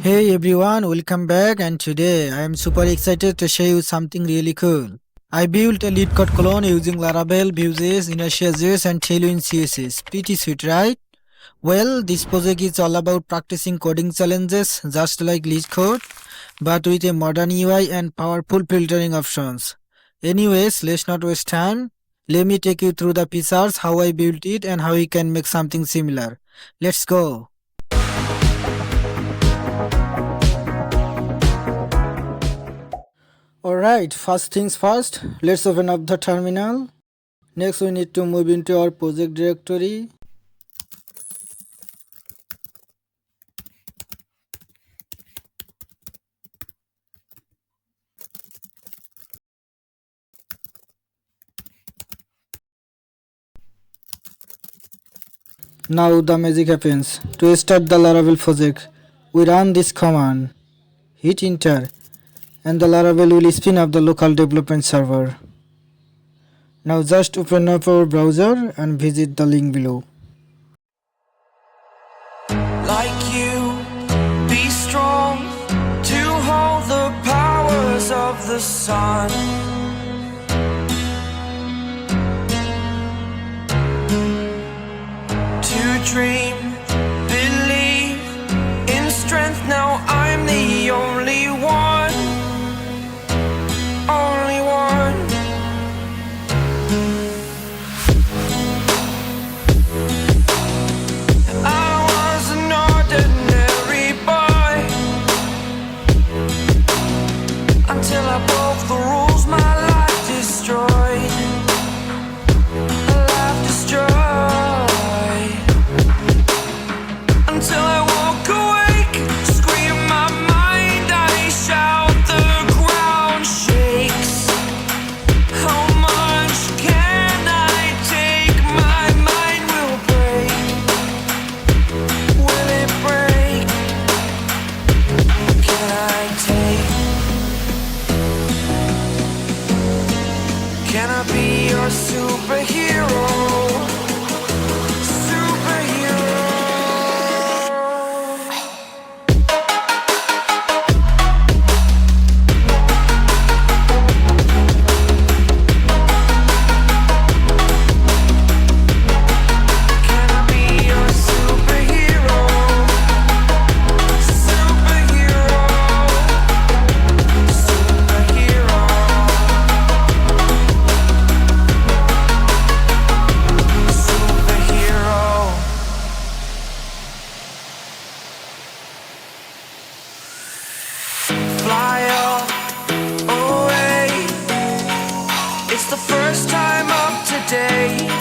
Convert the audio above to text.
Hey everyone, welcome back, and today I am super excited to show you something really cool. I built a LeetCode clone using Laravel, Vue.js, Inertia.js and Tailwind CSS. Pretty sweet, right? Well, this project is all about practicing coding challenges just like LeetCode, but with a modern UI and powerful filtering options. Anyways, let's not waste time. Let me take you through the pieces, how I built it and how you can make something similar. Let's go. Alright, first things first, let's open up the terminal. Next we need to move into our project directory. Now the magic happens. To start the Laravel project, we run this command, hit enter, and the Laravel will spin up the local development server. Now just open up our browser and visit the link below. Like you, be strong to hold the powers of the sun. To dream, believe in strength. Now I'm the only one, only one. I was an ordinary boy until I broke the rules. My life destroyed, life destroyed. Until I walk awake, scream my mind, I shout, the ground shakes. How much can I take? My mind will break. Will it break? Can I take? Can I be your superhero? It's the first time of today.